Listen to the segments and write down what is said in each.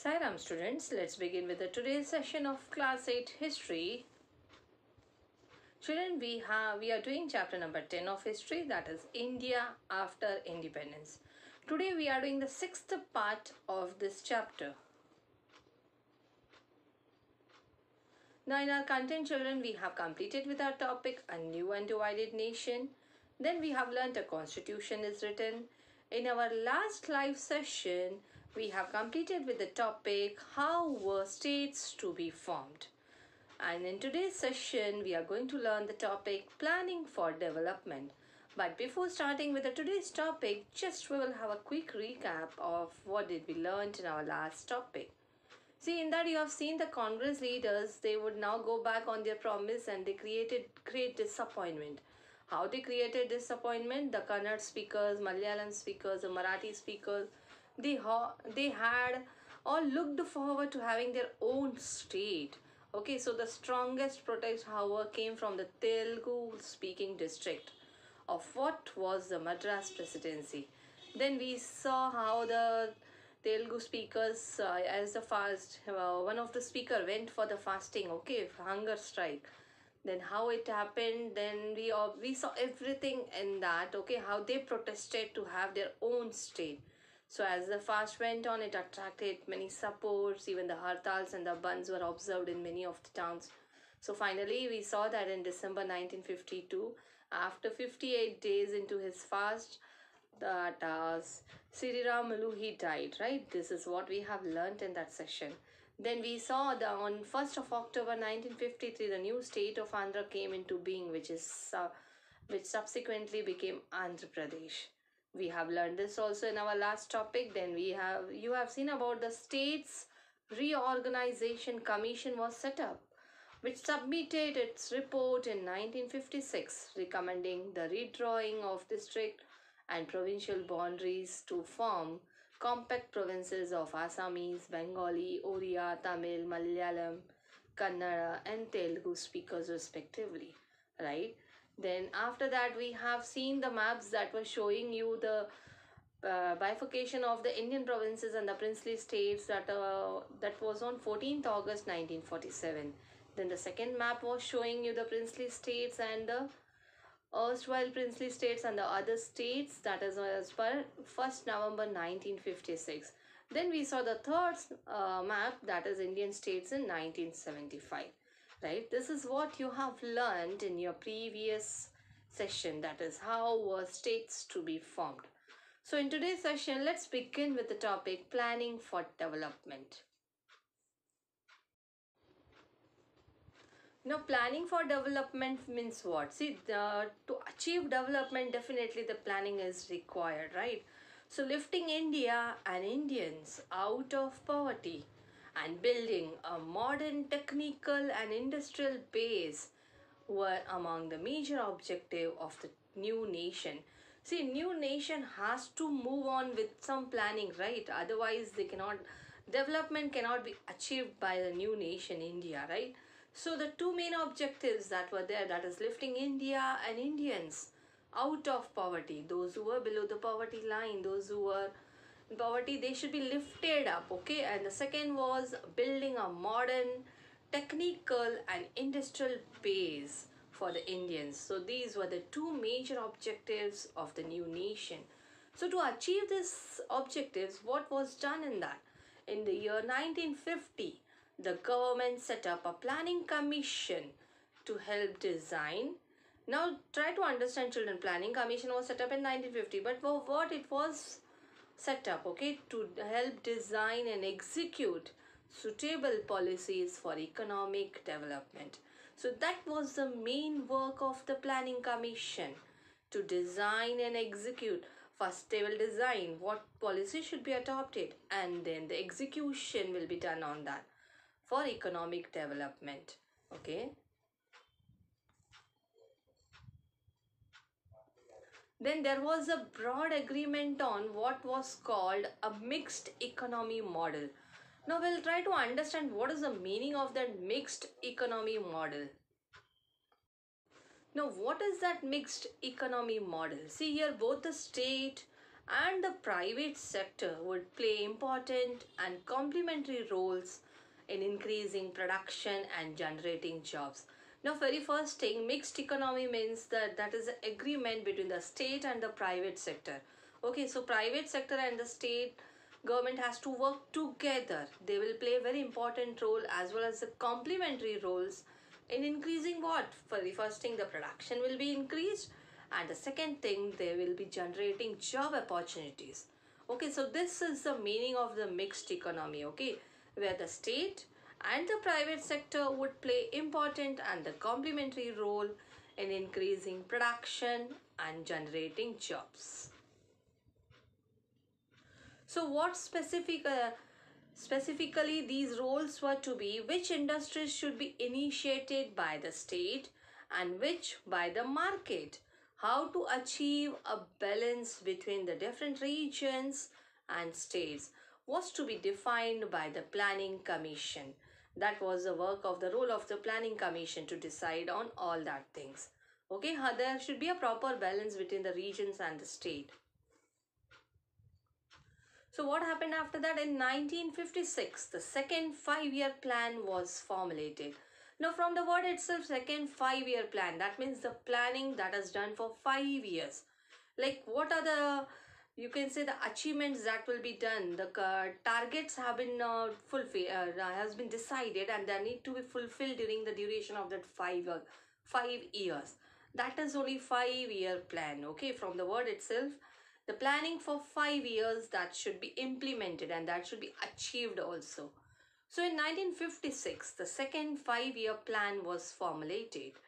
Sairam students, let's begin with the today's session of Class 8 History. Children, we are doing chapter number 10 of history, that is India after independence. Today we are doing the sixth part of this chapter. Now in our content, children, we have completed with our topic a new and divided nation. Then we have learnt a constitution is written. In our last live session, we have completed with the topic how were states to be formed. And in today's session, we are going to learn the topic planning for development. But before starting with the today's topic, just we will have a quick recap of what did we learn in our last topic. See, in that you have seen the Congress leaders, they would now go back on their promise and they created great disappointment. How they created disappointment? The Kannada speakers, Malayalam speakers, the Marathi speakers, they had all looked forward to having their own state. Okay, so the strongest protest, however, came from the Telugu speaking district of what was the Madras presidency. Then we saw how the Telugu speakers, as the fast, one of the speaker went for the fasting, okay, hunger strike. Then how it happened, then we saw everything in that, okay, how they protested to have their own state. So as the fast went on, it attracted many supports, even the hartals and the bands were observed in many of the towns. So finally, we saw that in December 1952, after 58 days into his fast, that Sriramalu, he died, right? This is what we have learnt in that session. Then we saw on 1st of October 1953, the new state of Andhra came into being, which subsequently became Andhra Pradesh. We have learned this also in our last topic. Then you have seen about the States Reorganization Commission was set up, which submitted its report in 1956, recommending the redrawing of district and provincial boundaries to form compact provinces of Assamese, Bengali, Oriya, Tamil, Malayalam, Kannada and Telugu speakers respectively, right? Then after that, we have seen the maps that were showing you the bifurcation of the Indian provinces and the princely states that was on 14th August 1947. Then the second map was showing you the princely states and the erstwhile princely states and the other states, that is as per 1st November 1956. Then we saw the third map, that is Indian states in 1975. Right, this is what you have learned in your previous session, that is how were states to be formed. So in today's session, let's begin with the topic planning for development. Now, planning for development means what? See, to achieve development, definitely the planning is required, right? So lifting India and Indians out of poverty and building a modern technical and industrial base were among the major objective of the new nation. See, new nation has to move on with some planning, right? Otherwise, development cannot be achieved by the new nation, India, right? So the two main objectives that were there, that is lifting India and Indians out of poverty. Those who were below the poverty line, those who were in poverty, they should be lifted up, okay? And the second was building a modern technical and industrial base for the Indians. So these were the two major objectives of the new nation. So to achieve these objectives, what was done in that? In the year 1950, the government set up a planning commission to help design. Now try to understand, children, planning commission was set up in 1950, but for what it was set up, okay, to help design and execute suitable policies for economic development. So that was the main work of the planning commission, to design and execute. First they will design what policy should be adopted, and then the execution will be done on that for economic development, okay. Then there was a broad agreement on what was called a mixed economy model. Now we'll try to understand what is the meaning of that mixed economy model. Now what is that mixed economy model? See here, both the state and the private sector would play important and complementary roles in increasing production and generating jobs. Now, very first thing, mixed economy means that is an agreement between the state and the private sector. Okay, so private sector and the state government has to work together. They will play a very important role as well as the complementary roles in increasing what? For the first thing, the production will be increased, and the second thing, they will be generating job opportunities. Okay, so this is the meaning of the mixed economy, okay, where the state and the private sector would play important and the complementary role in increasing production and generating jobs. So what specifically these roles were to be, which industries should be initiated by the state and which by the market, how to achieve a balance between the different regions and states was to be defined by the planning commission. That was the work of the role of the planning commission to decide on all that things. Okay, there should be a proper balance between the regions and the state. So what happened after that? In 1956, the second five-year plan was formulated. Now from the word itself, second five-year plan, that means the planning that is done for 5 years. Like what are the, you can say, the achievements that will be done. The targets have been has been decided, and they need to be fulfilled during the duration of that 5 years. That is only 5-year plan. Okay, from the word itself, the planning for 5 years that should be implemented and that should be achieved also. So in 1956, the second 5-year plan was formulated.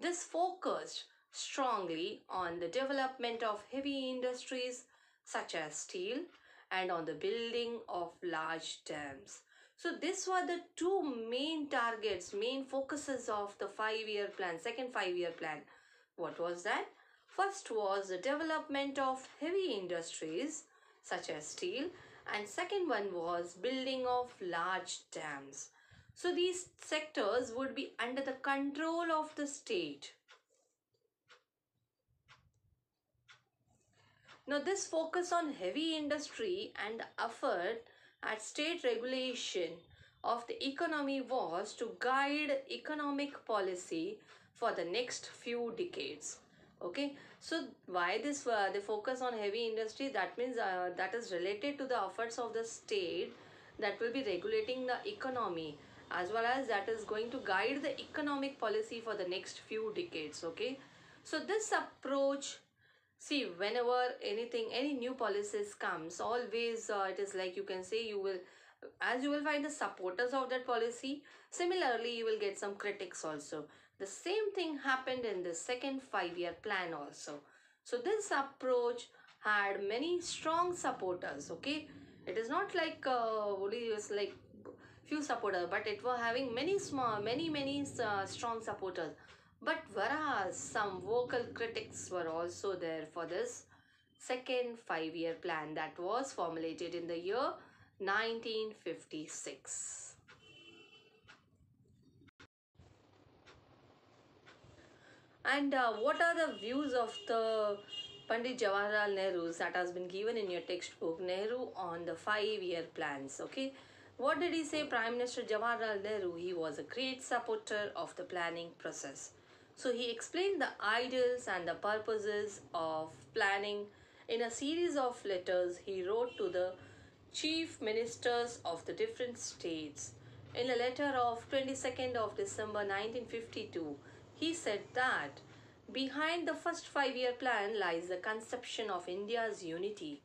This focused strongly on the development of heavy industries such as steel and on the building of large dams. So these were the two main targets, main focuses of the 5-year plan, second 5-year plan. What was that? First was the development of heavy industries such as steel, and second one was building of large dams. So these sectors would be under the control of the state. Now this focus on heavy industry and effort at state regulation of the economy was to guide economic policy for the next few decades. Okay, so why this the focus on heavy industry? That means that is related to the efforts of the state that will be regulating the economy, as well as that is going to guide the economic policy for the next few decades. Okay, so this approach, see, whenever any new policies comes, always it is like, you can say, you will find the supporters of that policy. Similarly, you will get some critics also. The same thing happened in the second 5-year plan also. So this approach had many strong supporters. Okay, it is not like only like few supporters, but it was having many strong supporters. But whereas some vocal critics were also there for this second 5-year plan that was formulated in the year 1956. And what are the views of the Pandit Jawaharlal Nehru that has been given in your textbook, Nehru on the 5-year plans? Okay, what did he say? Prime Minister Jawaharlal Nehru, he was a great supporter of the planning process. So he explained the ideals and the purposes of planning in a series of letters he wrote to the chief ministers of the different states. In a letter of 22nd of December 1952, he said that behind the first 5-year plan lies the conception of India's unity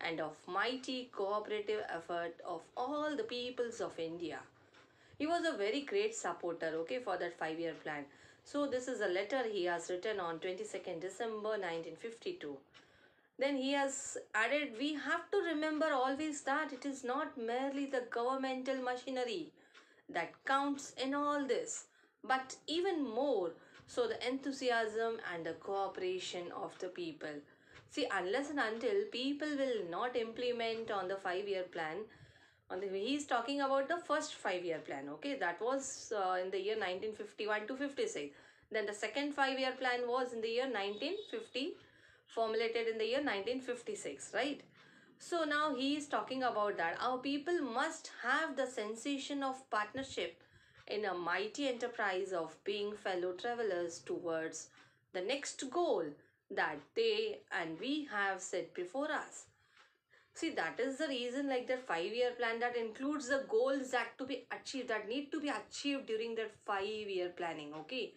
and of mighty cooperative effort of all the peoples of India. He was a very great supporter, okay, for that 5-year plan. So this is a letter he has written on 22nd December 1952. Then he has added, we have to remember always that it is not merely the governmental machinery that counts in all this, but even more so the enthusiasm and the cooperation of the people. See, unless and until people will not implement on the 5-year plan, he is talking about the first 5-year plan. Okay, that was in the year 1951 to 56. Then the second 5-year plan was in the year 1956 formulated in the year 1956, right? So now he is talking about that our people must have the sensation of partnership in a mighty enterprise of being fellow travelers towards the next goal that they and we have set before us. See, that is the reason, like that 5 year plan that includes the goals that to be achieved, that need to be achieved during that 5 year planning. Okay,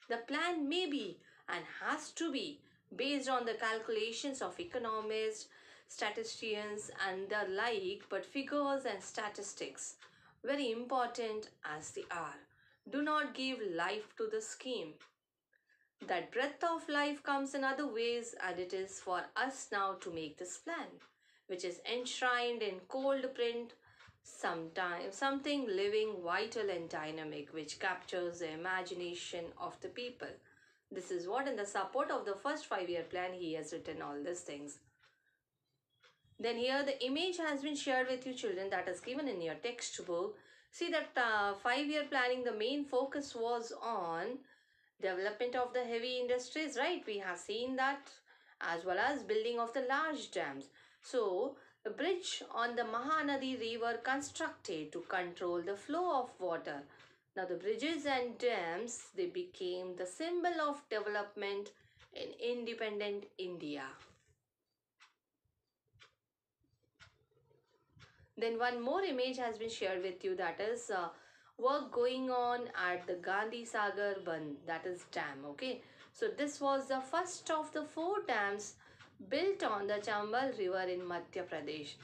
the plan may be and has to be based on the calculations of economists, statisticians, and the like, but figures and statistics, very important as they are, do not give life to the scheme. That breath of life comes in other ways, and it is for us now to make this plan, which is enshrined in cold print, something living, vital, and dynamic, which captures the imagination of the people. This is what, in the support of the first 5 year plan, he has written all these things. Then here the image has been shared with you children, that is given in your textbook. See that 5 year planning, the main focus was on development of the heavy industries, right? We have seen that, as well as building of the large dams. So a bridge on the Mahanadi river constructed to control the flow of water. Now the bridges and dams, they became the symbol of development in independent India. Then one more image has been shared with you, that is work going on at the Gandhi Sagar Bandh, that is dam. Okay, so this was the first of the 4 dams built on the Chambal River in Madhya Pradesh.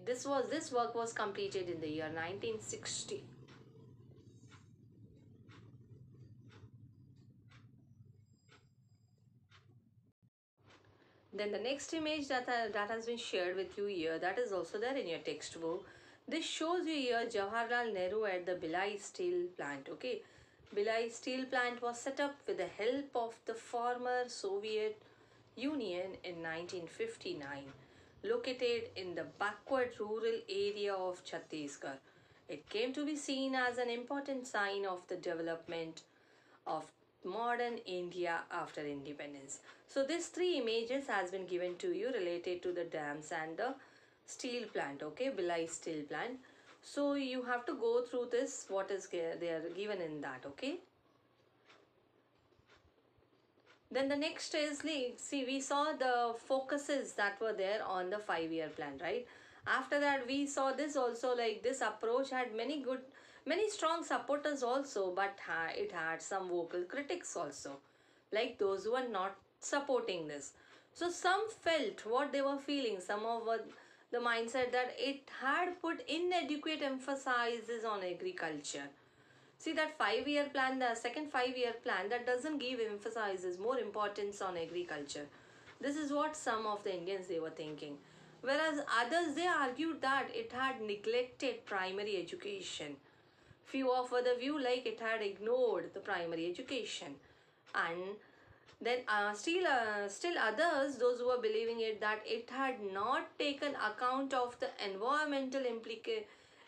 This work was completed in the year 1960. Then the next image that has been shared with you here, that is also there in your textbook. This shows you here Jawaharlal Nehru at the Bhilai steel plant. Okay, Bhilai steel plant was set up with the help of the former Soviet Union in 1959, located in the backward rural area of Chhattisgarh. It came to be seen as an important sign of the development of modern India after independence. So these 3 images has been given to you related to the dams and the steel plant, okay, Bhilai steel plant. So you have to go through this, what is they are given in that, okay. Then the next is, see, we saw the focuses that were there on the 5 year plan, right? After that, we saw this also, like this approach had many strong supporters also, but it had some vocal critics also, like those who were not supporting this. So some felt what they were feeling, some of the mindset that it had put inadequate emphasis on agriculture. See that 5 year plan, the second 5 year plan, that doesn't give emphasizes more importance on agriculture. This is what some of the Indians they were thinking. Whereas others they argued that it had neglected primary education. Few of the view like it had ignored the primary education. And then still others, those who were believing it, that it had not taken account of the environmental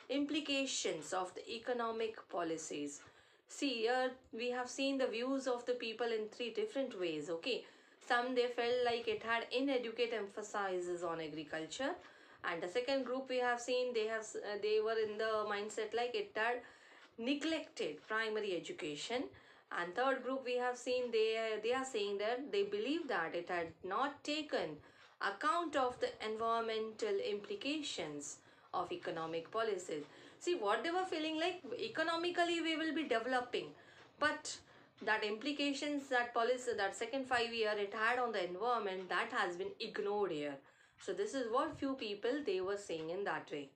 implications of the economic policies. See, here we have seen the views of the people in 3 different ways, okay. Some they felt like it had inadequate emphasis on agriculture, and the second group we have seen they were in the mindset like it had neglected primary education, and third group we have seen they are saying that they believe that it had not taken account of the environmental implications of economic policies. See what they were feeling like, economically we will be developing, but that implications, that policy, that second 5 year it had on the environment, that has been ignored here. So this is what few people they were saying in that way.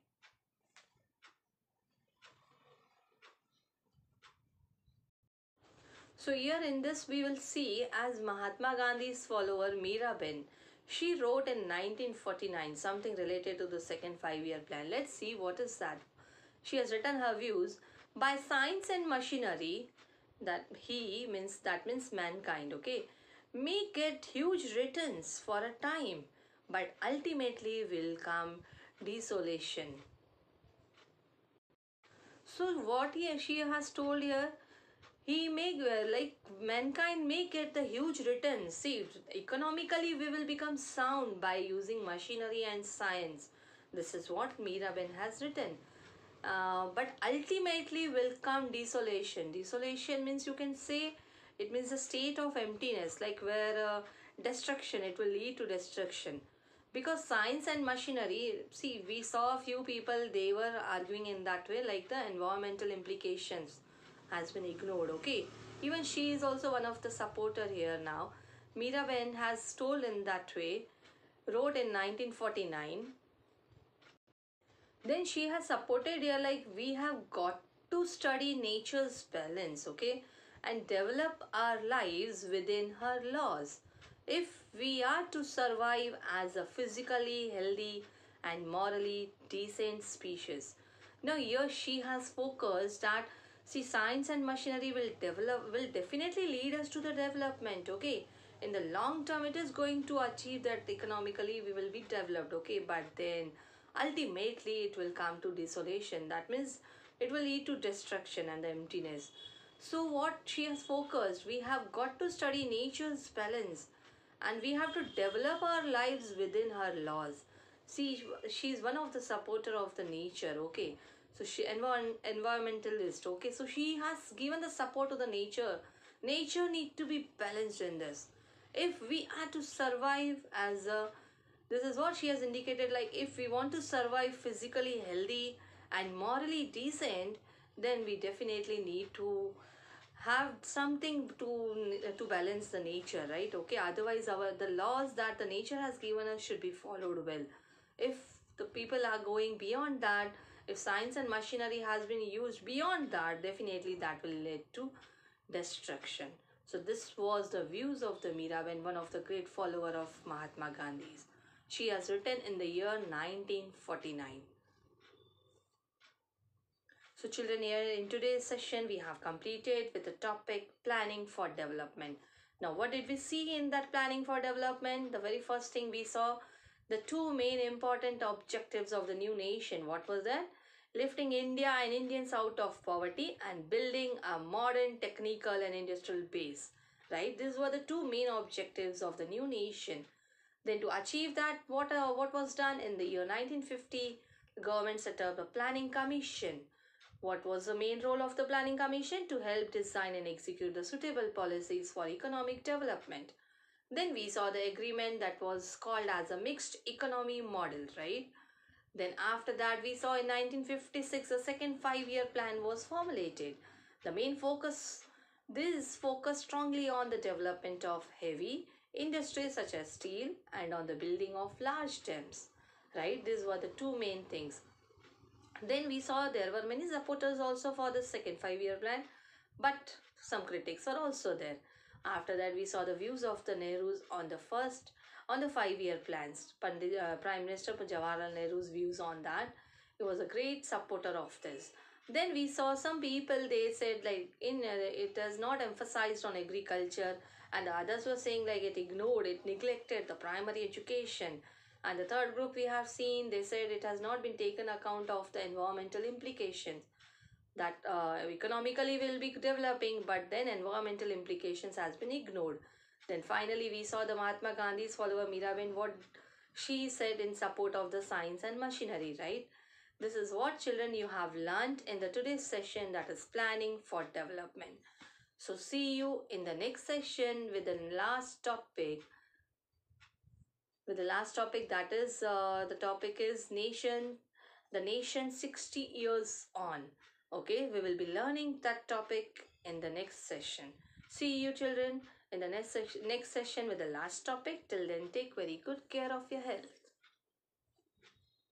So here in this we will see as Mahatma Gandhi's follower Mirabin, she wrote in 1949 something related to the second 5 year plan. Let's see what is that. She has written her views. By science and machinery, that means mankind, okay, may get huge returns for a time, but ultimately will come desolation. So what she has told here, he make like mankind may get the huge returns. See, economically we will become sound by using machinery and science. This is what Miraben has written. But ultimately will come desolation. Desolation means, you can say, it means a state of emptiness, like where destruction, it will lead to destruction. Because science and machinery, see, we saw a few people, they were arguing in that way, like the environmental implications has been ignored, okay. Even she is also one of the supporter here now. Miraben has told in that way, wrote in 1949. Then she has supported here, like we have got to study nature's balance, okay, and develop our lives within her laws. If we are to survive as a physically healthy and morally decent species. Now here she has focused that, see, science and machinery will definitely lead us to the development, okay. In the long term it is going to achieve that, economically we will be developed, okay, but then ultimately it will come to desolation. That means it will lead to destruction and the emptiness. So what she has focused, we have got to study nature's balance and we have to develop our lives within her laws. See, she's one of the supporter of the nature, okay. So she environmentalist, okay. So she has given the support to the nature. Nature need to be balanced in this. If we are to survive as a, this is what she has indicated, like if we want to survive physically healthy and morally decent, then we definitely need to have something to balance the nature, right, okay. Otherwise our the laws that the nature has given us should be followed well. If the people are going beyond that, if science and machinery has been used beyond that, definitely that will lead to destruction. So this was the views of the Miraben, one of the great follower of Mahatma Gandhi's. She has written in the year 1949. So children, here in today's session we have completed with the topic planning for development. Now what did we see in that planning for development? The very first thing we saw, the two main important objectives of the new nation. What was that? Lifting India and Indians out of poverty and building a modern technical and industrial base. Right? These were the two main objectives of the new nation. Then to achieve that, what was done in the year 1950, the government set up a planning commission. What was the main role of the planning commission? To help design and execute the suitable policies for economic development. Then we saw the agreement that was called as a mixed economy model, right? Then after that we saw in 1956 a second 5-year plan was formulated. The main focus, this focused strongly on the development of heavy industries such as steel and on the building of large dams, right? These were the two main things. Then we saw there were many supporters also for the second 5-year plan, but some critics were also there. After that we saw the views of the Nehrus on the 5-year plans. Prime Minister Jawaharlal Nehru's views on that. He was a great supporter of this. Then we saw some people, they said like it has not emphasized on agriculture, and the others were saying like it ignored, it neglected the primary education. And the third group we have seen, they said it has not been taken account of the environmental implications, that economically will be developing, but then environmental implications has been ignored. Then finally we saw the Mahatma Gandhi's follower Miraben, what she said in support of the science and machinery, right? This is what children you have learnt in the today's session, that is planning for development. So see you in the next session with the last topic. That is the topic is the nation 60 years on. Okay, we will be learning that topic in the next session. See you children in the next session with the last topic. Till then, take very good care of your health.